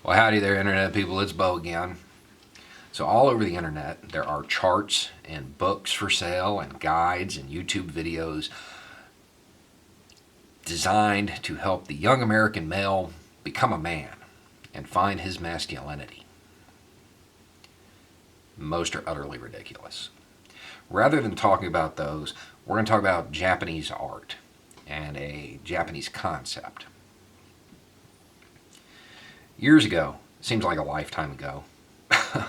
Well, howdy there, Internet people. It's Bo again. So, all over the Internet, there are charts and books for sale, and guides and YouTube videos designed to help the young American male become a man and find his masculinity. Most are utterly ridiculous. Rather than talking about those, we're going to talk about Japanese art and a Japanese concept. Years ago, seems like a lifetime ago, I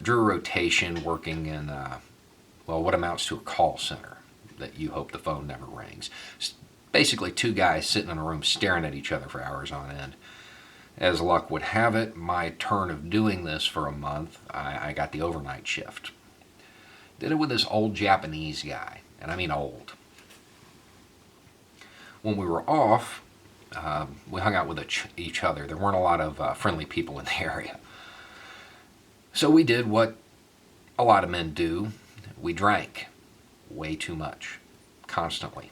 drew a rotation working in, what amounts to a call center that you hope the phone never rings. Basically, two guys sitting in a room staring at each other for hours on end. As luck would have it, my turn of doing this for a month, I got the overnight shift. Did it with this old Japanese guy, and I mean old. When we were off, we hung out with each other. There weren't a lot of friendly people in the area. So we did what a lot of men do. We drank way too much, constantly.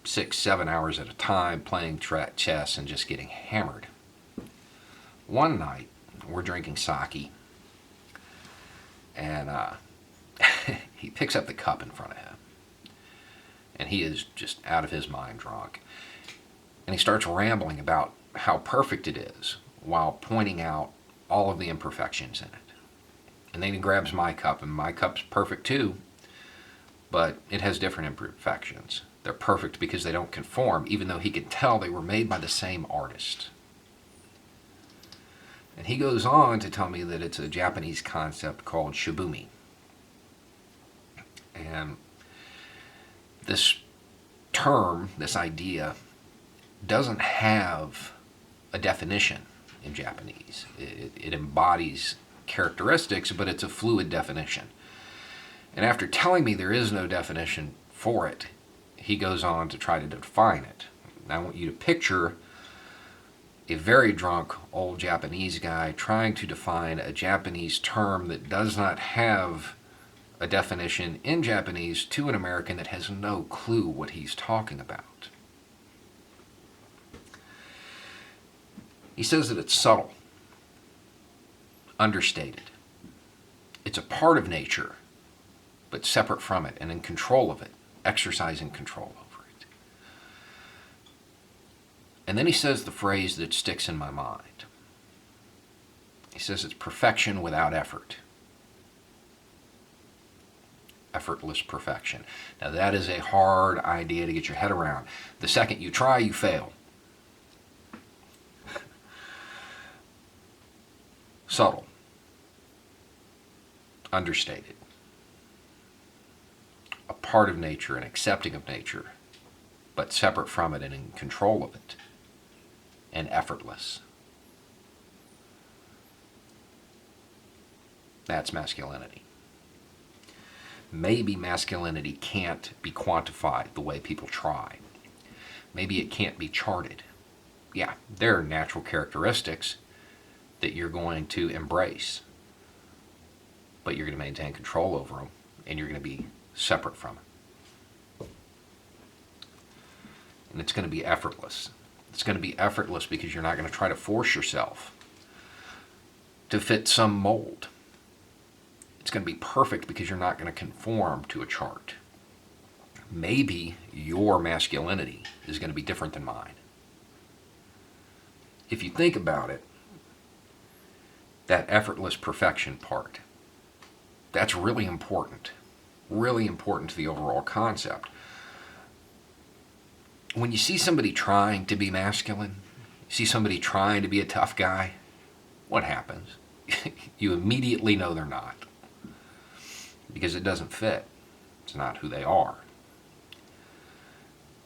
6, 7 hours at a time, playing chess and just getting hammered. One night, we're drinking sake, and he picks up the cup in front of him, and he is just out of his mind drunk. And he starts rambling about how perfect it is while pointing out all of the imperfections in it. And then he grabs my cup, and my cup's perfect too, but it has different imperfections. They're perfect because they don't conform, even though he can tell they were made by the same artist. And he goes on to tell me that it's a Japanese concept called shibumi. And this term, this idea, doesn't have a definition in Japanese. It embodies characteristics, but it's a fluid definition. And after telling me there is no definition for it, he goes on to try to define it. And I want you to picture a very drunk old Japanese guy trying to define a Japanese term that does not have a definition in Japanese to an American that has no clue what he's talking about. He says that it's subtle, understated. It's a part of nature, but separate from it and in control of it, exercising control over it. And then he says the phrase that sticks in my mind. He says it's perfection without effort. Effortless perfection. Now that is a hard idea to get your head around. The second you try, you fail. Subtle, understated, a part of nature and accepting of nature, but separate from it and in control of it, and effortless. That's masculinity. Maybe masculinity can't be quantified the way people try. Maybe it can't be charted. Yeah, there are natural characteristics that you're going to embrace, but you're going to maintain control over them, and you're going to be separate from it. And it's going to be effortless. It's going to be effortless because you're not going to try to force yourself to fit some mold. It's going to be perfect because you're not going to conform to a chart. Maybe your masculinity is going to be different than mine. If you think about it, that effortless perfection part, that's really important to the overall concept. When you see somebody trying to be masculine, you see somebody trying to be a tough guy, what happens? You immediately know they're not, because it doesn't fit. It's not who they are.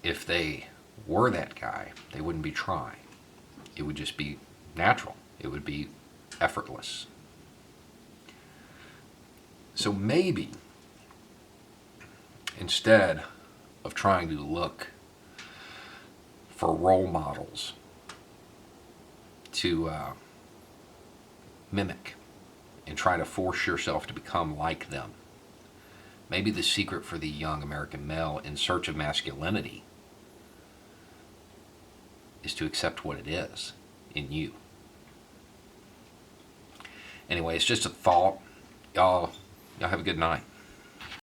If they were that guy, they wouldn't be trying. It would just be natural. It would be effortless. So maybe instead of trying to look for role models to mimic and try to force yourself to become like them, maybe the secret for the young American male in search of masculinity is to accept what it is in you. Anyway, it's just a thought. Y'all have a good night.